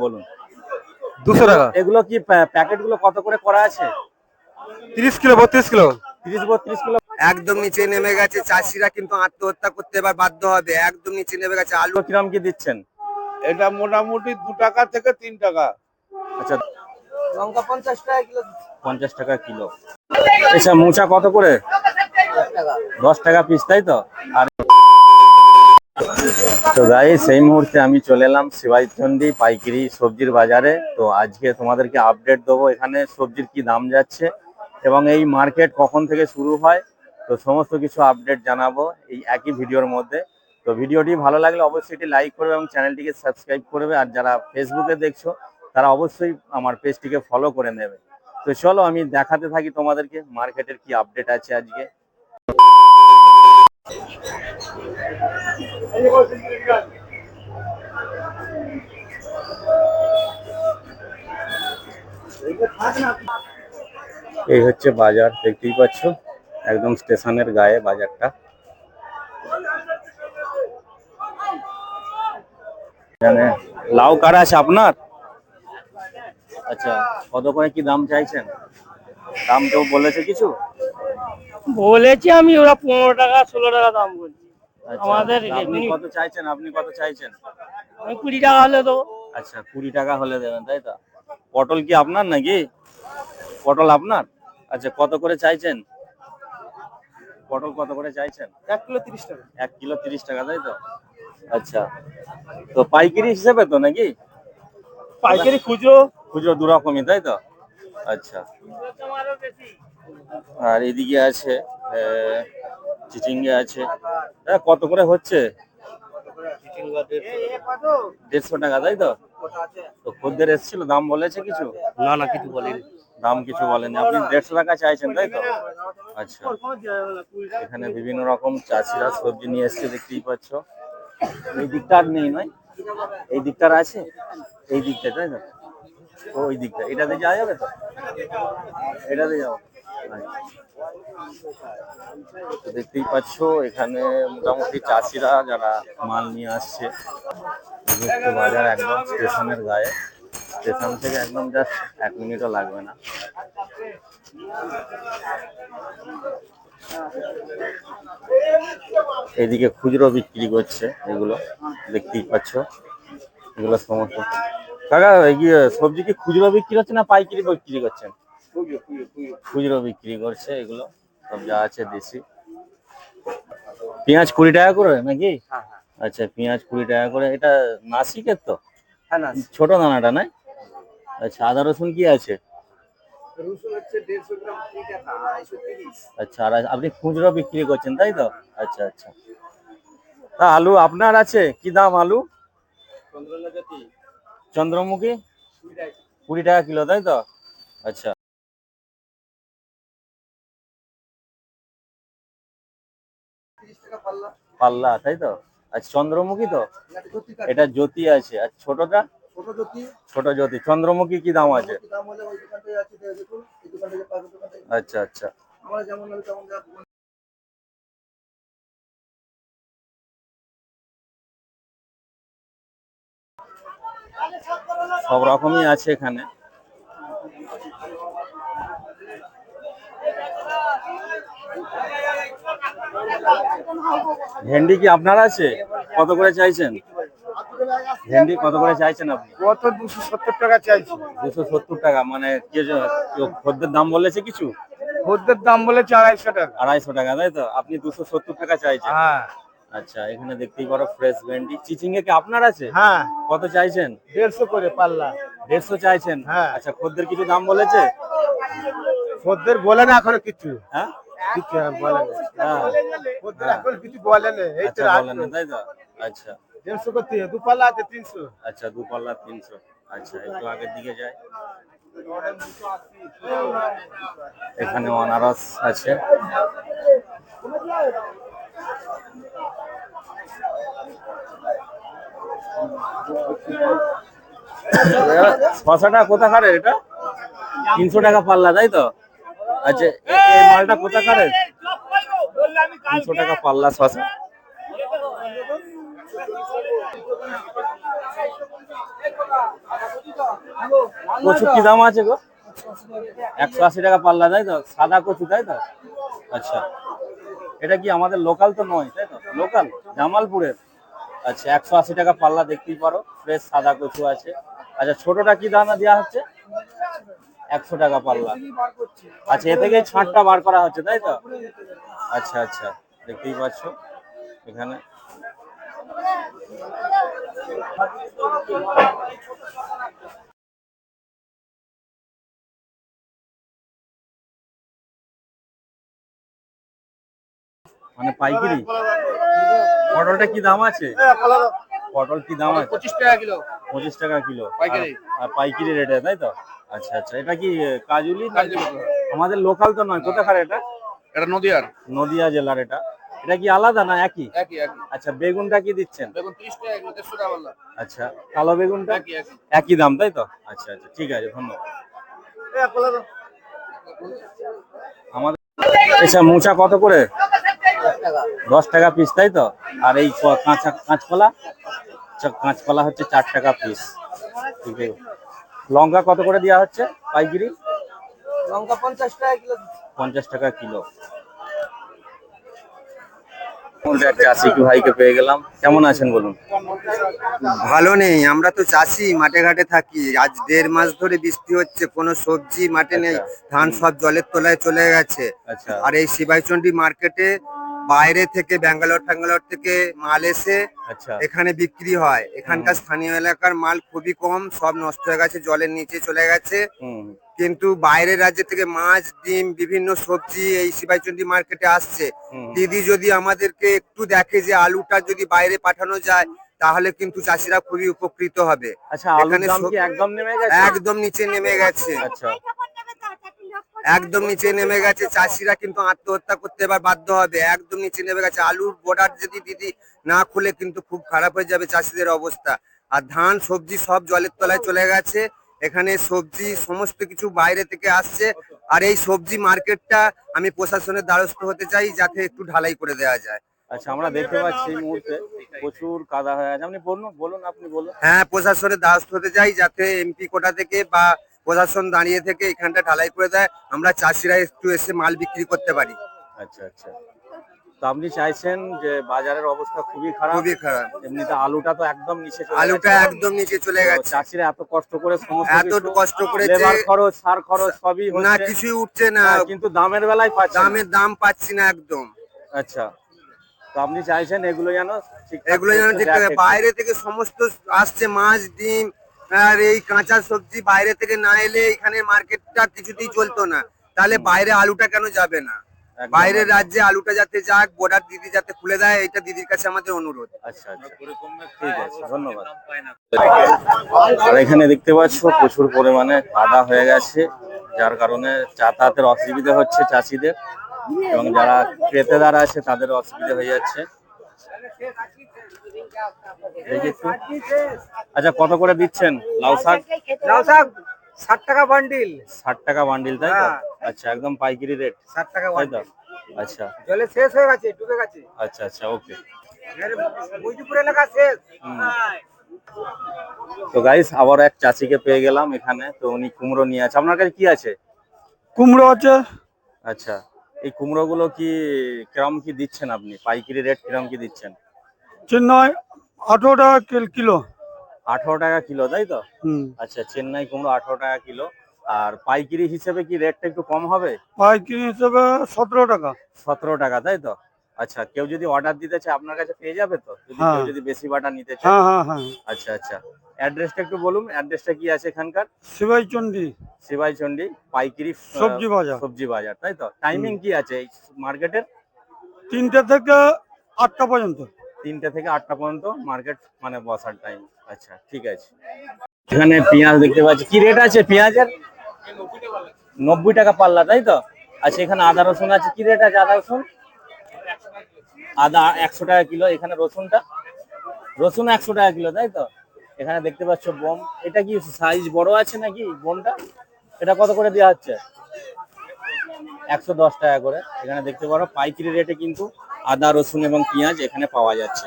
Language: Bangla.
বলুন। 200 টাকা। এগুলো কি প্যাকেট গুলো কত করে করা আছে? 30 কিলো 32 কিলো। 30-32 কিলো। একদম নিচে নেমে গেছে, চাষিরা কিন্তু আত্মহত্যা করতে এবার বাধ্য হবে। একদম নিচে নেমে গেছে আলু। কিরম কি দিচ্ছেন? এটা মোটামুটি 2 টাকা থেকে 3 টাকা। আচ্ছা, লঙ্কা 50 টাকা কিলো। 50 টাকা কিলো। আচ্ছা, মোচা কত করে? 10 টাকা পিস, তাই তো? আর তো গাইস, সেই মুহূর্তে আমি চলে এলাম শিবাইচন্ডী পাইকারি সবজির বাজারে। তো আজকে তোমাদেরকে আপডেট দেবো এখানে সবজির কি দাম যাচ্ছে এবং এই মার্কেট কখন থেকে শুরু হয়। তো সমস্ত কিছু আপডেট জানাবো এই একই ভিডিওর মধ্যে। তো ভিডিওটি ভালো লাগলে অবশ্যই এটি লাইক করবে এবং চ্যানেলটিকে সাবস্ক্রাইব করবে। আর যারা ফেসবুকে দেখছো তারা অবশ্যই আমার পেজটিকে ফলো করে নেবে। তো চলো আমি দেখাতে থাকি তোমাদেরকে মার্কেটের কি আপডেট আছে আজকে। এই হচ্ছে বাজার, দেখতেই পাচ্ছ একদম স্টেশনের গায়ে বাজারটা। এখানে লাউ কারা আছে আপনার? আচ্ছা, কত করে কি দাম চাইছেন? দাম কেউ বলেছে কিছু? বলেছি আমি, ওরা 15 টাকা 16 টাকা দাম বলছি। আচ্ছা, আমাদের আপনি কত চাইছেন? আপনি কত চাইছেন? আমি 20 টাকা হলে দেবো। আচ্ছা, 20 টাকা হলে দেবেন, তাই তো? পটল কি আপনার নাকি? পটল আপনার? আচ্ছা, কত করে চাইছেন? পটল কত করে চাইছেন? 1 কিলো 30 টাকা। 1 কিলো 30 টাকা, তাই তো? আচ্ছা, তো পাইকারি হিসেবে তো নাকি? পাইকারি খুচরো। খুচরো দু রকমই, তাই তো? আচ্ছা, আর এদিকে আছে চিচিঙ্গে আছে। কত করে হচ্ছে? 150 টাকা, তাই তো? তো খদ্দের এসেছিল, দাম বলেছে কিছু? না না, কিছু বলিনি। দাম কিছু বলেনি, আপনি 150 টাকা চাইছেন, তাই তো? আচ্ছা, এখানে বিভিন্ন রকম চাষিরা সবজি নিয়ে এসছে, দেখতেই পাচ্ছ। এই দিকটা আর নেই নয়, এই দিকটার আছে, এই দিকটা, তাই তো? ওই দিকটা, এটাতে যাওয়া যাবে তো? এটাতে যাও। তো দেখতেই পাচ্ছ এখানে মোটামুটি চাষিরা যারা মাল নিয়ে আসছে। বাজার একদম স্টেশনের গায়ে, স্টেশন থেকে একদম জাস্ট 1 মিনিটও লাগবে না। এদিকে খুচরো বিক্রি করছে, এগুলো দেখতেই পাচ্ছ। এগুলো সমস্ত কাকা, সবজি কি খুচরো বিক্রি হচ্ছে না পাইকারি বিক্রি করছেন? খুচরো বিক্রি করছে এগুলো সব যা আছে দেশি। পেঁয়াজ 20 টাকা করে নাকি? আচ্ছা, পেঁয়াজ 20 টাকা করে। এটা নাসিকের তো? হ্যাঁ না, ছোট দানাটা নাই? আচ্ছা, আদা রসুন কি আছে? রসুন হচ্ছে 150 গ্রাম 3 টাকা, 230। আচ্ছা, আর আপনি খুচরো বিক্রি করছেন, তাই তো? আচ্ছা আচ্ছা। তা আলু আপনার আছে কি দাম আলু? চন্দ্রমুখী 20 টাকা কিলো, তাই তো? আচ্ছা, পাল্লা, তাই তো? আচ্ছা, চন্দ্রমুখী তো? এটা জ্যোতি আছে। আর ছোটটা? ছোট জ্যোতি। চন্দ্রমুখী কি দাম আছে? আচ্ছা আচ্ছা। সব রকমই আছে এখানে। ভেন্ডি কি আপনার আছে? কত করে চাইছেন? ভেন্ডি কত করে চাইছেন আপনি? কত 270 টাকা চাইছি। 270 টাকা, মানে খদ্দের দাম বলেছে কিছু? খদ্দের দাম বলেছে 250 টাকা। 250 টাকা, তাই তো? আপনি 270 টাকা চাইছেন? হ্যাঁ আচ্ছা, এখানে দেখতেই পারো ফ্রেশ ভেন্ডি। চিচিঙ্গে কি আপনার আছে? হ্যাঁ, কত চাইছেন? 150 করে পাল্লা। 150 চাইছেন? হ্যাঁ। আচ্ছা, খদ্দের কিছু দাম বলেছে? খদ্দের বলে না এখনো কিছু। হ্যাঁ, কিছু বলে না। হ্যাঁ, খদ্দের এখন কিছু বলে না। এই তো আচ্ছা, বলেন না, তাই তো? আচ্ছা 150 করতে, দু পাল্লা আছে 300। আচ্ছা, দু পাল্লা 300। আচ্ছা, একটু আগের দিকে যাই। এখানে অনারস আছে। শশাটা কোথাকার? এটা 300 টাকা পাল্লা, তাই তো? আচ্ছা, এই মালটা কোথাকার? 300 টাকা পাল্লা শশা। কচু কি দাম আছে গো? 180 টাকা পাল্লা, তাই তো? সাদা কচু, তাই তো? আচ্ছা, এটা কি আমাদের লোকাল তো নয়, তাই তো? লোকাল জামালপুরের। আচ্ছা, 180 টাকা পাল্লা, দেখতেই পারো, ফ্রেশ সাদা কচু আছে। আচ্ছা, ছোটটা কি দামে দেওয়া হচ্ছে? 100 টাকা পাল্লা। আচ্ছা, এ থেকে ছাঁটটা বার করা হচ্ছে, তাই তো? আচ্ছা আচ্ছা, দেখতেই পাচ্ছ এখানে। মানে পাইকারি পটলটা কি দাম আছে? পটল কি দাম আছে? 25 টাকা কিলো 25 টাকা কিলো পাইকারি। আর পাইকারি রেটে, তাই তো? আচ্ছা আচ্ছা, এটা কি কাজুলি? আমাদের লোকাল তো নয়, কোথাকার এটা? এটা নদিয়ার নদিয়া জেলার। এটা এটা কি আলাদা না একই? একই একই আচ্ছা, বেগুনটা কি দিচ্ছেন? বেগুন 30 টাকা কিলো 150 টাকা বললাম আচ্ছা, কালো বেগুনটা একই একই একই দাম, তাই তো? আচ্ছা আচ্ছা, ঠিক আছে, ধন্যবাদ। আমাদের আচ্ছা, মোচা কত করে? 10 টাকা পিস, তাই তো? আর এই কাঁচকলা? আচ্ছা, কাঁচকলা হচ্ছে 4 টাকা পিস। ঠিক আছে। লঙ্কা কত করে দেওয়া হচ্ছে পাইকারি? লঙ্কা 50 টাকা কিলো 50 টাকা কিলো। এক চাষি ভাইকে পেয়ে গেলাম, কেমন আছেন বলুন? ভালো নেই, আমরা তো চাষি, মাঠে ঘাটে থাকি। আজ 1.5 মাস ধরে বৃষ্টি হচ্ছে, কোনো সবজি মাঠে নেই, ধান সব জলের তলায় চলে গেছে। আচ্ছা আর এই শিবাইচন্ডী মার্কেটে বাইরে থেকে ব্যাঙ্গালোর থেকে মাল এসে আচ্ছা। এখানে বিক্রি হয়। এখানকার স্থানীয় এলাকার মাল খুবই কম, সব নষ্ট হয়ে গেছে, জলের নিচে চলে গেছে। হুম কিন্তু বাইরের রাজ্য থেকে মাছ, ডিম, বিভিন্ন সবজি এই শিবাইচন্ডী মার্কেটে আসছে। হুম। দিদি যদি আমাদেরকে একটু দেখে যে আলুটা যদি বাইরে পাঠানো যায়, তাহলে কিন্তু চাষিরা খুবই উপকৃত হবে। আচ্ছা, আলুর এখানে দাম কি একদম নেমে গেছে? একদম নিচে নেমে গেছে, আচ্ছা একদম নিচে নেমে গেছে। চাষিরা কিন্তু আত্মহত্যা করতে এবার বাধ্য হবে, একদম নিচে নেমে গেছে। আলুর বর্ডার যদি দিদি না খুলে কিন্তু খুব খারাপ হয়ে যাবে চাষিদের অবস্থা। আর ধান সবজি সব জলের তলায় চলে গেছে। এখানে সবজি সমস্ত কিছু বাইরে থেকে আসছে। আর এই সবজি মার্কেটটা আমি প্রশাসনের দ্বারস্থ হতে চাই, যাতে একটু ঢালাই করে দেওয়া যায়। আচ্ছা, আমরা দেখতে পাচ্ছি এই মুহূর্তে প্রচুর কাদা হয়ে আছে। আপনি বলুন বলুন, আপনি বলুন। হ্যাঁ, প্রশাসনের দ্বারস্থ হতে চাই, যাতে এমপি কোটা থেকে বা প্রশাসন দাঁড়িয়ে থেকে এখানটা ঢালাই করে দেয়, আমরা চাষিরা একটু এসে মাল বিক্রি করতে পারি। আচ্ছা আচ্ছা, তো আপনি চাইছেন যে বাজারের অবস্থা খুবই খারাপ? খুবই খারাপ, এমনিতে আলুটা তো একদম নিচে চলে আলুটা গেছে। একদম নিচে চলে তো গেছে। চাষিরা এত কষ্ট করে সমস্ত এত কিছু, কষ্ট করেছে, লেবার খরচ, সার খরচ সবই না হচ্ছে, কিছুই উঠছে না, কিন্তু দামের বেলায় পাচ্ছে না। দামের দাম পাচ্ছি না একদম। আচ্ছা, তো আপনি চাইছেন এগুলো যেন ঠিকঠাক এগুলো যেন একটু ঠিকঠাক, দেখে। বাইরে থেকে সমস্ত আসছে মাছ, ডিম আর এই কাঁচা সবজি বাইরে থেকে না এলে এখানে মার্কেটটা কিছুতেই চলতো না। তাহলে বাইরে আলুটা কেন যাবে না? একদম, বাইরের একদম। রাজ্যে আলুটা যাতে যাক, বর্ডার দিদি যাতে খুলে দেয়, এটা দিদির কাছে আমাদের অনুরোধ। আচ্ছা আচ্ছা, ঠিক আছে, ধন্যবাদ। আর এখানে দেখতে পাচ্ছ প্রচুর পরিমাণে কাদা হয়ে গেছে, যার কারণে যাতায়াতের অসুবিধা হচ্ছে চাষিদের, এবং যারা ক্রেতাদার আছে তাদের অসুবিধা হয়ে যাচ্ছে। দেখি একটু। আচ্ছা, কত করে দিচ্ছেন লাউ শাক? লাউ শাক 60 টাকা বান্ডিল। 60 টাকা বান্ডিল, তাই তো? আচ্ছা, একদম পাইকারি রেট, 60 টাকা তাই তো? আচ্ছা জলে শেষ হয়ে গেছে, ডুবে গেছে, আচ্ছা আচ্ছা, ওকে। মুজিপুর এলাকা শেষ। তো গাইস, আবার এক চাষিকে পেয়ে গেলাম এখানে, তো উনি কুমড়ো নিয়ে আছে। আপনার কাছে কি আছে? কুমড়ো আছে। আচ্ছা, এই কুমড়ো গুলো কি কিরম কি দিচ্ছেন আপনি? পাইকারি রেট কিরম কি দিচ্ছেন? চেন্নাই 18 টাকা কিলো। 18 টাকা কিলো, তাই তো? হুম, আচ্ছা, চেন্নাই কুমড়ো 18 টাকা কিলো। আর পাইকারি হিসেবে কি রেটটা একটু কম হবে? পাইকারি হিসেবে 17 টাকা। 17 টাকা, তাই তো? আচ্ছা, কেউ যদি অর্ডার দিতে চায় আপনার কাছে পেয়ে যাবে তো, যদি হ্যাঁ। কেউ যদি বেশি বাটা নিতে চায়? হ্যাঁ হ্যাঁ হ্যাঁ, আচ্ছা আচ্ছা, অ্যাড্রেসটা একটু বলুন, অ্যাড্রেসটা কি আছে এখানকার? শিবাইচন্ডী শিবাইচন্ডী পাইকারি সবজি বাজার। সবজি বাজার, তাই তো? টাইমিং কি আছে এই মার্কেটের? 3টে থেকে 8টা পর্যন্ত। 3টে থেকে 8টা পর্যন্ত মার্কেট মানে বসার টাইম। আচ্ছা, ঠিক আছে। এখানে পেঁয়াজ দেখতে পাচ্ছি, কি রেট আছে পেঁয়াজের? 90 টাকা পাল্লা, তাই তো? আচ্ছা, এখানে আদা রসুন আছে, কি রেট আছে আদা রসুন? আদা 100 টাকা কিলো। এখানে রসুন 100 টাকা কিলো, তাই তো? এখানে দেখতে পাচ্ছ বোম, এটা কি সাইজ বড় আছে নাকি বোমটা? এটা কত করে দেওয়া হচ্ছে? 110 টাকা করে। এখানে দেখতে পারো পাইকারি রেটে কিন্তু আদা রসুন এবং পেঁয়াজ এখানে পাওয়া যাচ্ছে।